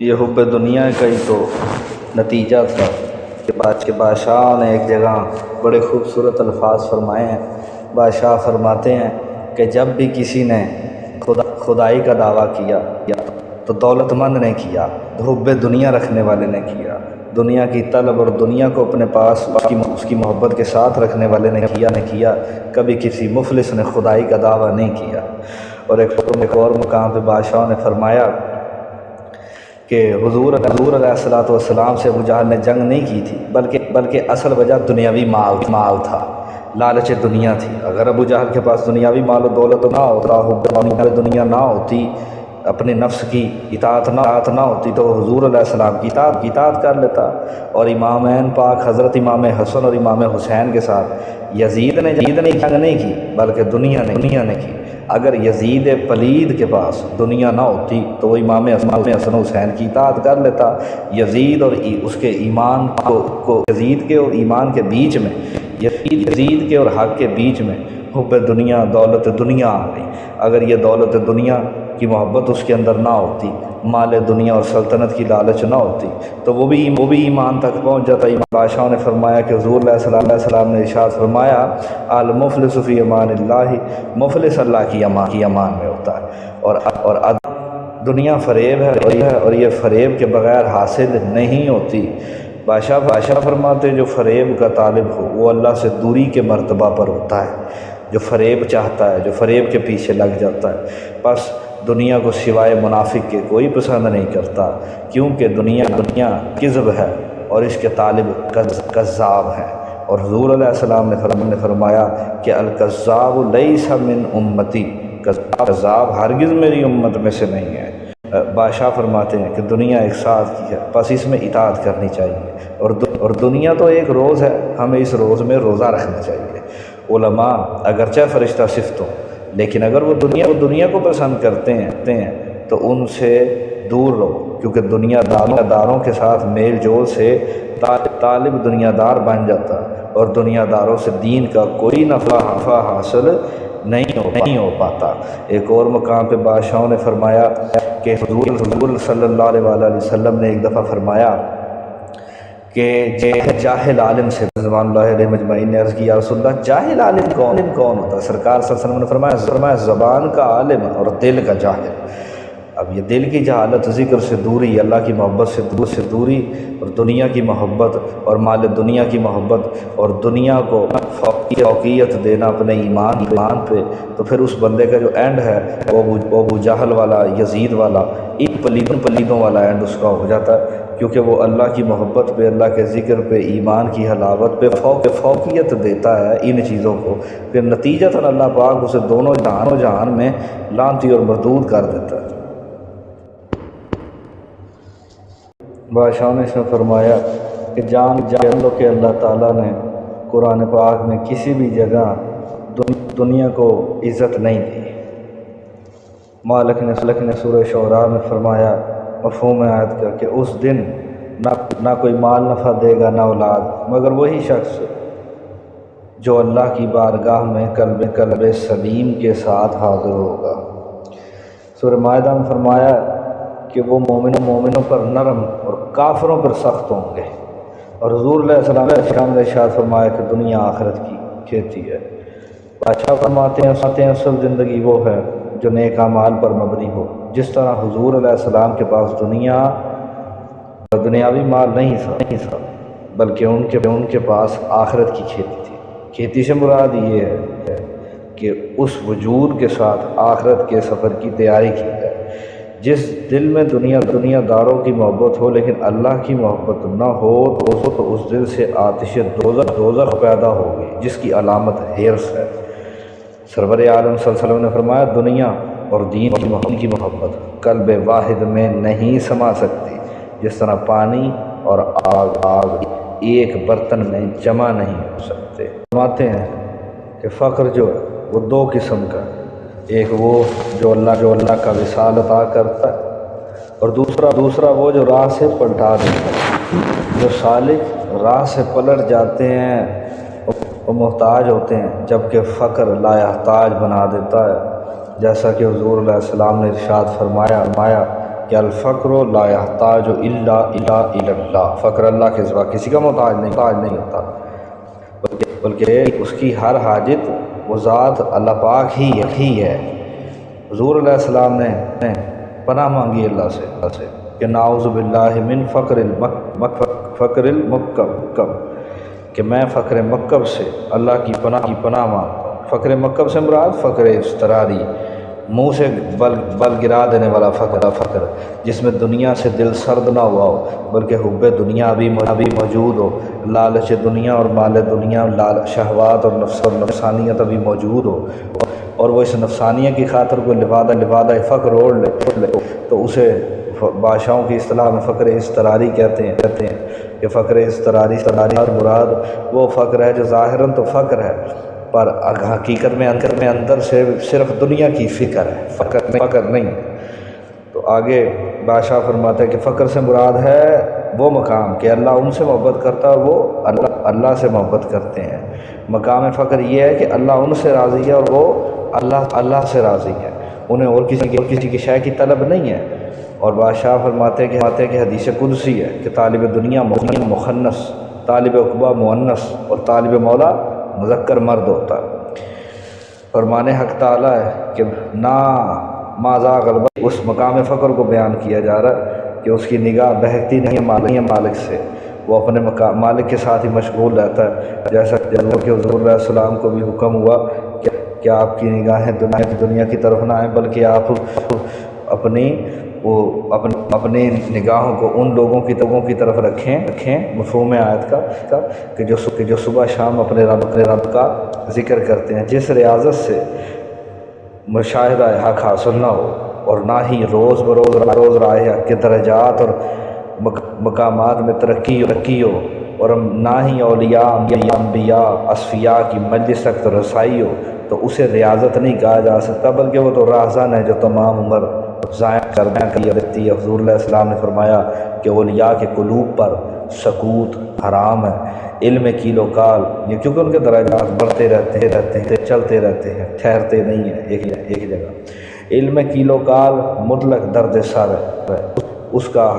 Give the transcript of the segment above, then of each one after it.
یہ حب دنیا کا ہی تو نتیجہ تھا کہ بادشاہ نے ایک جگہ بڑے خوبصورت الفاظ فرمائے ہیں۔ بادشاہ فرماتے ہیں کہ جب بھی کسی نے خدائی کا دعویٰ کیا تو دولت مند نے کیا، حب دنیا رکھنے والے نے کیا، دنیا کی طلب اور دنیا کو اپنے پاس اس کی محبت کے ساتھ رکھنے والے نے کیا، کبھی کسی مفلس نے خدائی کا دعویٰ نہیں کیا۔ اور ایک اور مقام پہ بادشاہ نے فرمایا کہ حضور علیہ السلام سے ابو جہل نے جنگ نہیں کی تھی، بلکہ اصل وجہ دنیاوی مال تھا، لالچ دنیا تھی۔ اگر ابو جہل کے پاس دنیاوی مال و دولت نہ ہوتا، حب دنیا نہ ہوتی، اپنے نفس کی اطاعت نہ ہوتی، تو حضور علیہ السلام کی اطاعت کر لیتا۔ اور امامین پاک حضرت امام حسن اور امام حسین کے ساتھ یزید نے جنگ نہیں کی، بلکہ دنیا نے کی۔ اگر یزید پلید کے پاس دنیا نہ ہوتی تو وہ امام حسن حسین کی اطاعت کر لیتا۔ یزید اور اس کے ایمان کو یزید کے اور ایمان کے بیچ میں، یزید کے اور حق کے بیچ میں حب دنیا، دولت دنیا آ گئی۔ اگر یہ دولت دنیا کی محبت اس کے اندر نہ ہوتی، مال دنیا اور سلطنت کی لالچ نہ ہوتی، تو وہ بھی ایمان تک پہنچ جاتا۔ بادشاہ نے فرمایا کہ حضور علیہ السلام نے ارشاد فرمایا، المفلس فی امان اللہ، مفلس اللہ کی امان میں ہوتا ہے۔ اور دنیا فریب ہے اور یہ فریب کے بغیر حاصل نہیں ہوتی۔ بادشاہ فرماتے جو فریب کا طالب ہو وہ اللہ سے دوری کے مرتبہ پر ہوتا ہے، جو فریب چاہتا ہے، جو فریب کے پیچھے لگ جاتا ہے۔ بس دنیا کو سوائے منافق کے کوئی پسند نہیں کرتا، کیونکہ دنیا کذب ہے اور اس کے طالب کذاب ہے۔ اور حضور علیہ السلام نے فرمایا کہ الکذاب لیس من امتی، کذاب ہرگز میری امت میں سے نہیں ہے۔ بادشاہ فرماتے ہیں کہ دنیا ایک ساتھ کی ہے، بس اس میں اطاعت کرنی چاہیے۔ اور دنیا تو ایک روز ہے، ہمیں اس روز میں روزہ رکھنا چاہیے۔ علماء اگرچہ فرشتہ صفت ہو، لیکن اگر وہ دنیا کو پسند کرتے ہیں تو ان سے دور رہو، کیونکہ دنیا داروں کے ساتھ میل جول سے طالب دنیا دار بن جاتا، اور دنیا داروں سے دین کا کوئی نفع حاصل نہیں ہو پاتا۔ ایک اور مقام پہ بادشاہوں نے فرمایا کہ حضور صلی اللہ علیہ وآلہ وسلم نے ایک دفعہ فرمایا کہ جاہل عالم سے رضوان اللہ علیہ مجمعین نے عرض کی، یا رسول اللہ جاہل عالم کون ہوتا ہے؟ سرکار صلی اللہ علیہ وسلم نے فرمایا زبان کا عالم اور دل کا جاہل۔ اب یہ دل کی جہالت، ذکر سے دوری، اللہ کی محبت سے دوری، اور دنیا کی محبت اور مال دنیا کی محبت اور دنیا کو فوقیت دینا اپنے ایمان پہ، تو پھر اس بندے کا جو اینڈ ہے وہ ابو جہل والا، یزید والا، ان پلیدوں والا اینڈ اس کا ہو جاتا ہے، کیونکہ وہ اللہ کی محبت پہ، اللہ کے ذکر پہ، ایمان کی حلاوت پہ فوقیت دیتا ہے ان چیزوں کو، پھر نتیجتاً اللہ پاک اسے دونوں جہان میں لعنتی اور مردود کر دیتا ہے۔ بادشاہ نے اس میں فرمایا کہ جان لو کہ اللہ تعالیٰ نے قرآن پاک میں کسی بھی جگہ دنیا کو عزت نہیں دی۔ مالک نے سورہ شعراء میں فرمایا مفہوم آیت کا کہ اس دن نہ کوئی مال نفع دے گا نہ اولاد، مگر وہی شخص جو اللہ کی بارگاہ میں قلب سلیم کے ساتھ حاضر ہوگا۔ سورہ مائدہ میں فرمایا کہ وہ مومنوں پر نرم اور کافروں پر سخت ہوں گے۔ اور حضور علیہ السلام نے ارشاد فرمایا کہ دنیا آخرت کی کھیتی ہے۔ بادشاہ فرماتے ہیں اصل زندگی وہ ہے جو نیک اعمال پر مبنی ہو، جس طرح حضور علیہ السلام کے پاس دنیاوی مال نہیں تھا، بلکہ ان کے پاس آخرت کی کھیتی تھی۔ کھیتی سے مراد یہ ہے کہ اس وجود کے ساتھ آخرت کے سفر کی تیاری کی ہے۔ جس دل میں دنیا داروں کی محبت ہو لیکن اللہ کی محبت نہ ہو تو اس دل سے آتش دوزخ پیدا ہوگی، جس کی علامت حرص ہے۔ سرور عالم صلی اللہ علیہ وسلم نے فرمایا دنیا اور دین کی محبت قلب واحد میں نہیں سما سکتی، جس طرح پانی اور آگ ایک برتن میں جمع نہیں ہو سکتے۔ فرماتے ہیں کہ فقر جو ہے وہ دو قسم کا ہے، ایک وہ جو اللہ کا وصال عطا کرتا ہے، اور دوسرا وہ جو راہ سے پلٹا دیتا ہے۔ جو سالک راہ سے پلٹ جاتے ہیں وہ محتاج ہوتے ہیں، جبکہ فقر لاحتاج بنا دیتا ہے۔ جیسا کہ حضور علیہ السلام نے ارشاد فرمایا کہ الفقر لا یحتاج الا اللہ، فقر اللہ کے سوا کسی کا محتاج نہیں ہوتا، بلکہ اس کی ہر حاجت وہ ذات اللہ پاک ہی ہے۔ حضور علیہ السلام نے پناہ مانگی اللہ سے کہ نعوذ باللہ من فقر المکب، کہ میں فقر مکب سے اللہ کی پناہ مانگتا ہوں۔ فقر مکب سے مراد فقر اضطراری، منہ سے بل گرا دینے والا فقر، جس میں دنیا سے دل سرد نہ ہوا ہو بلکہ حب دنیا ابھی موجود ہو، لالچ دنیا اور مال دنیا، شہوات اور نفسانیت ابھی موجود ہو، اور وہ اس نفسانیت کی خاطر کو لبادہ فقر اوڑھ لے تو اسے بادشاہوں کی اصطلاح میں فقر اضطراری کہتے ہیں کہ فقر اضطراری اور مراد وہ فقر ہے جو ظاہراً تو فقر ہے پر حقیقت میں اندر سے صرف دنیا کی فکر ہے، فقر نہیں۔ تو آگے بادشاہ فرماتا ہے کہ فقر سے مراد ہے وہ مقام کہ اللہ ان سے محبت کرتا ہے اور وہ اللہ سے محبت کرتے ہیں۔ مقام فقر یہ ہے کہ اللہ ان سے راضی ہے اور وہ اللہ سے راضی ہے، انہیں اور کسی کی شے کی طلب نہیں ہے۔ اور بادشاہ فرماتے ہیں کہ حدیث قدسی ہے کہ طالب دنیا مخنث، طالب عقبہ مؤنث اور طالب مولا مذکر مرد ہوتا ہے۔ فرمانے حق تعالیٰ ہے کہ نا ماذا غلبہ، اس مقام فقر کو بیان کیا جا رہا ہے کہ اس کی نگاہ بہکتی نہیں ہے مالک سے، وہ اپنے مالک کے ساتھ ہی مشغول رہتا ہے، جیسا کہ حضور علیہ السلام کو بھی حکم ہوا کہ آپ کی نگاہیں دنیا کی طرف نہ آئیں بلکہ آپ اپنی نگاہوں کو ان لوگوں کی طرف رکھیں مفہوم آیت کا کہ جو صبح شام اپنے رب کا ذکر کرتے ہیں، جس ریاضت سے مشاہدہ حق حاصل نہ ہو اور نہ ہی روز بروز راہ حق کے درجات اور مقامات میں ترقی ہو، اور نہ ہی اولیاء انبیاء اصفیاء کی مجلس تک رسائی ہو، تو اسے ریاضت نہیں کہا جا سکتا بلکہ وہ تو راہزن ہے جو تمام عمر ضائع کرنے کی دیتی ہے۔ حضور علیہ السلام نے فرمایا کہ اولیاء کے قلوب پر سکوت حرام ہے، علم کیلو کال، یہ کیونکہ ان کے درجات بڑھتے رہتے ہیں، چلتے رہتے ہیں، ٹھہرتے نہیں ہیں ایک جگہ۔ علم کیلو کال مطلق درد سر ہے، اس کا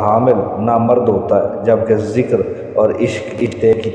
حامل نامرد ہوتا ہے، جبکہ ذکر اور عشق کی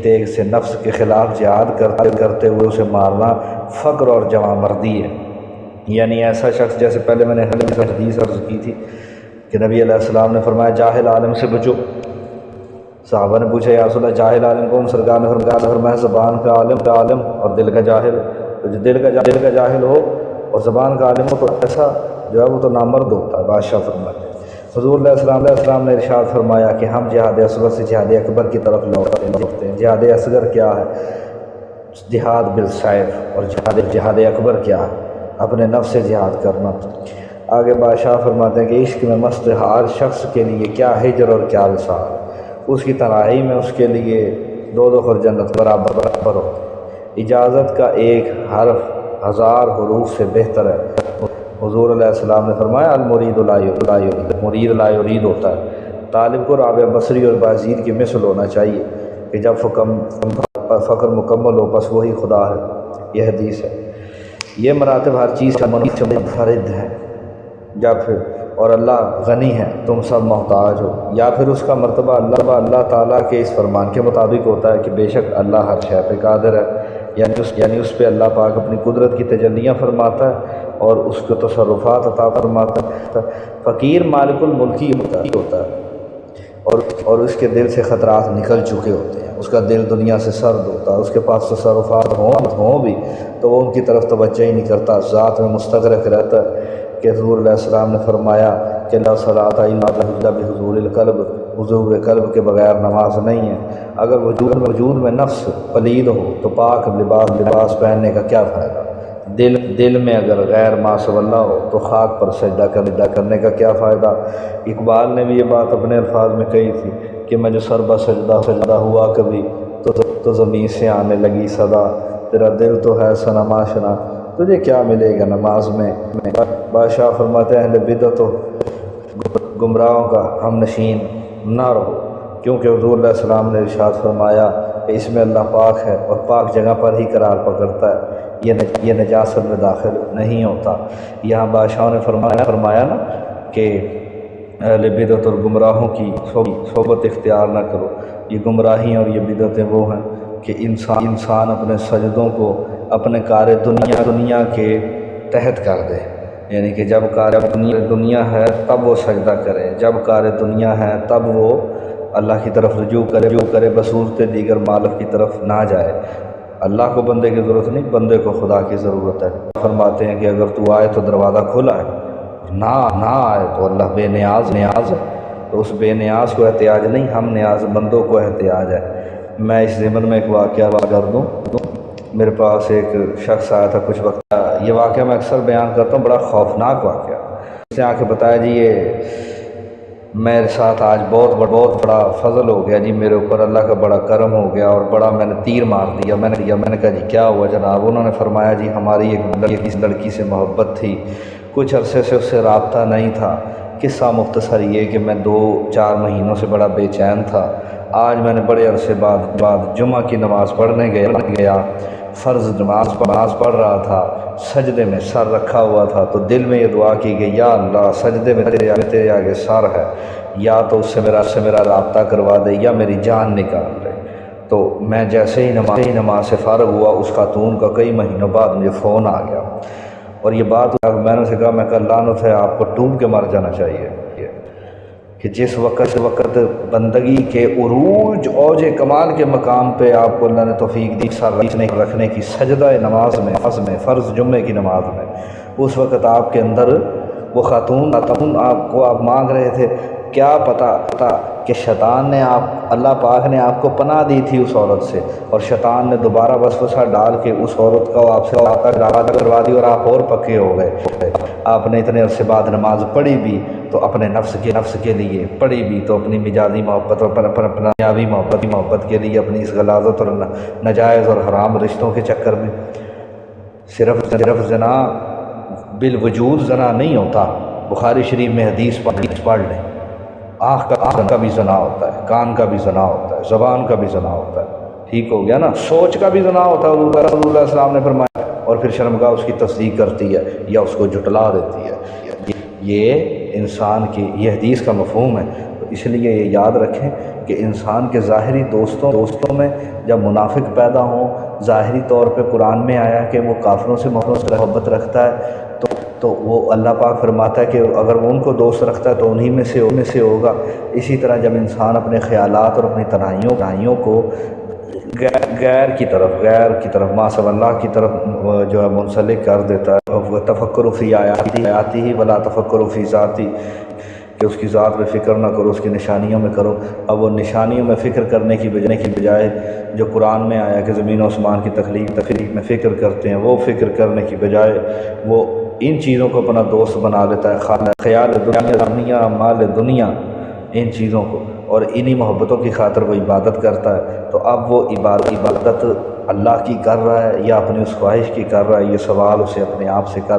تیغ سے نفس کے خلاف جہاد کرتے ہوئے اسے مارنا فقر اور جوان مردی ہے۔ یعنی ایسا شخص، جیسے پہلے میں نے حدیث عرض کی تھی کہ نبی علیہ السلام نے فرمایا جاہل عالم سے بچو۔ صحابہ نے پوچھا یا رسول اللہ جاہل عالم کون؟ سرکار نے فرمایا زبان کا عالم اور دل کا جاہل۔ تو جو دل کا جاہل ہو اور زبان کا عالم ہو تو ایسا جو ہے وہ تو نامرد ہوتا ہے۔ بادشاہ فرماتے ہیں حضور علیہ السلام نے ارشاد فرمایا کہ ہم جہاد اصغر سے جہاد اکبر کی طرف لوٹتے ہیں۔ جہاد اصغر کیا ہے؟ جہاد بالسیف، اور جہاد اکبر کیا ہے؟ اپنے نفس سے جہاد کرنا۔ آگے بادشاہ فرماتے ہیں کہ عشق میں مست ہر شخص کے لیے کیا ہجر اور کیا وصال، اس کی تنہائی میں اس کے لیے دو خر جنت برابر ہو۔ اجازت کا ایک حرف 1000 حروف سے بہتر ہے۔ حضور علیہ السلام نے فرمایا المرید مرید لا یرید ہوتا ہے۔ طالب کو رابع بصری اور بازید کی مثل ہونا چاہیے کہ جب فقر مکمل ہو بس وہی خدا ہے، یہ حدیث ہے۔ یہ مراتب ہر چیز کا منفرد ہے، یا پھر اور اللہ غنی ہے تم سب محتاج ہو، یا پھر اس کا مرتبہ اللہ تعالیٰ کے اس فرمان کے مطابق ہوتا ہے کہ بے شک اللہ ہر شے پہ قادر ہے، یعنی اس پہ اللہ پاک اپنی قدرت کی تجلیاں فرماتا ہے اور اس کو تصرفات عطا فرماتا ہے۔ فقیر مالک الملکی ہوتا ہے اور اس کے دل سے خطرات نکل چکے ہوتے ہیں، اس کا دل دنیا سے سرد ہوتا ہے، اس کے پاس تصرفات ہوں بھی تو وہ ان کی طرف توجہ ہی نہیں کرتا، ذات میں مستغرق رہتا ہے۔ کہ حضور علیہ السلام نے فرمایا کہ لا صلاۃ الا بحضور القلب، حضور قلب کے بغیر نماز نہیں ہے۔ اگر وجود میں نفس پلید ہو تو پاک لباس پہننے کا کیا فائدہ؟ دل میں اگر غیر ما سوی اللہ ہو تو خاک پر سجدہ کرنے کا کیا فائدہ؟ اقبال نے بھی یہ بات اپنے الفاظ میں کہی تھی کہ میں جو سربا سجدہ ہوا کبھی تو زمین سے آنے لگی صدا، تیرا دل تو ہے صنم آشنا، تجھے کیا ملے گا نماز میں۔ بادشاہ فرماتے ہیں اہل بدعت و گمراہوں کا ہم نشین نہ رہو، کیونکہ حضور علیہ السلام نے ارشاد فرمایا کہ اس میں اللہ پاک ہے اور پاک جگہ پر ہی قرار پکڑتا ہے، یہ نجاست میں داخل نہیں ہوتا۔ یہاں بادشاہوں نے فرمایا نا کہ اہل بدعت اور گمراہوں کی صحبت اختیار نہ کرو۔ یہ گمراہیاں اور یہ بدعتیں وہ ہیں کہ انسان اپنے سجدوں کو اپنے کار دنیا کے تحت کر دے، یعنی کہ جب کار دنیا ہے تب وہ سجدہ کرے، جب کار دنیا ہے تب وہ اللہ کی طرف رجوع کرے، بصورت دیگر مالک کی طرف نہ جائے۔ اللہ کو بندے کی ضرورت نہیں، بندے کو خدا کی ضرورت ہے۔ فرماتے ہیں کہ اگر تو آئے تو دروازہ کھلا ہے، نہ آئے تو اللہ بے نیاز ہے، تو اس بے نیاز کو احتیاج نہیں، ہم نیاز بندوں کو احتیاج ہے۔ میں اس ضمن میں ایک واقعہ کر دوں۔ میرے پاس ایک شخص آیا تھا کچھ وقت، یہ واقعہ میں اکثر بیان کرتا ہوں، بڑا خوفناک واقعہ۔ اس نے آ کے بتایا جی یہ میرے ساتھ آج بہت بڑا فضل ہو گیا جی، میرے اوپر اللہ کا بڑا کرم ہو گیا اور بڑا میں نے تیر مار دیا۔ میں نے کہا جی کیا ہوا جناب؟ انہوں نے فرمایا جی ہماری ایک لڑکی سے محبت تھی، کچھ عرصے سے اس سے رابطہ نہیں تھا۔ قصہ مختصر یہ کہ میں 2-4 مہینوں سے بڑا بے چین تھا۔ آج میں نے بڑے عرصے بعد جمعہ کی نماز پڑھنے گیا، فرض نماز پڑھ رہا تھا، سجدے میں سر رکھا ہوا تھا، تو دل میں یہ دعا کی گئی، یا اللہ سجدے میں تیرے آگے سر ہے، یا تو اس سے میرا رابطہ کروا دے یا میری جان نکال دے۔ تو میں جیسے ہی نماز سے فارغ ہوا، اس خاتون کا کئی مہینوں بعد مجھے فون آ گیا، اور یہ بات میں نے اسے کہا، میں کہا لعنت ہے آپ کو، ڈوب کے مر جانا چاہیے کہ جس وقت بندگی کے عروج اوج کمال کے مقام پہ آپ کو اللہ نے توفیق دی سر رکھنے کی، سجدہ نماز میں فرض جمعے کی نماز میں، اس وقت آپ کے اندر وہ خاتون آپ مانگ رہے تھے، کیا پتہ کہ شیطان نے اللہ پاک نے آپ کو پناہ دی تھی اس عورت سے، اور شیطان نے دوبارہ وسوسہ ڈال کے اس عورت کا آپ سے رابطہ کروا دی، اور آپ اور پکے ہو گئے۔ آپ نے اتنے عرصے بعد نماز پڑھی بھی تو اپنے نفس کے لیے پڑھی بھی، تو اپنی مجازی محبت اور اپنا دنیاوی محبت کے لیے، اپنی اس غلاظت اور ناجائز اور حرام رشتوں کے چکر میں۔ صرف زنا بالوجود زنا نہیں ہوتا، بخاری شریف میں حدیث پڑھ لیں، آنکھ کا بھی زنا ہوتا ہے، کان کا بھی زنا ہوتا ہے، زبان کا بھی زنا ہوتا ہے، ٹھیک ہو گیا نا، سوچ کا بھی زنا ہوتا ہے، حضور صلی اللہ علیہ وسلم نے فرمایا، اور پھر شرمگاہ اس کی تصدیق کرتی ہے یا اس کو جھٹلا دیتی ہے۔ یہ انسان کی یہ حدیث کا مفہوم ہے، تو اس لیے یہ یاد رکھیں کہ انسان کے ظاہری دوستوں میں جب منافق پیدا ہوں، ظاہری طور پہ قرآن میں آیا کہ وہ کافروں سے محبت رکھتا ہے، تو وہ اللہ پاک فرماتا ہے کہ اگر وہ ان کو دوست رکھتا ہے تو انہی میں سے ہوگا۔ اسی طرح جب انسان اپنے خیالات اور اپنی تنہائیوں کو غیر کی طرف ما سوا اللہ کی طرف جو ہے منسلک کر دیتا ہے، وہ تفکر فی آیاتی ہی ولا تفکر فی ذاتی، کہ اس کی ذات میں فکر نہ کرو، اس کی نشانیوں میں کرو۔ اب وہ نشانیوں میں فکر کرنے کی بجائے جو قرآن میں آیا کہ زمین و آسمان کی تخلیق میں فکر کرتے ہیں، وہ فکر کرنے کی بجائے وہ ان چیزوں کو اپنا دوست بنا لیتا ہے، خیال دنیا، مال دنیا، ان چیزوں کو، اور انہی محبتوں کی خاطر وہ عبادت کرتا ہے۔ تو اب وہ عبادت اللہ کی کر رہا ہے یا اپنی اس خواہش کی کر رہا ہے، یہ سوال اسے اپنے آپ سے کر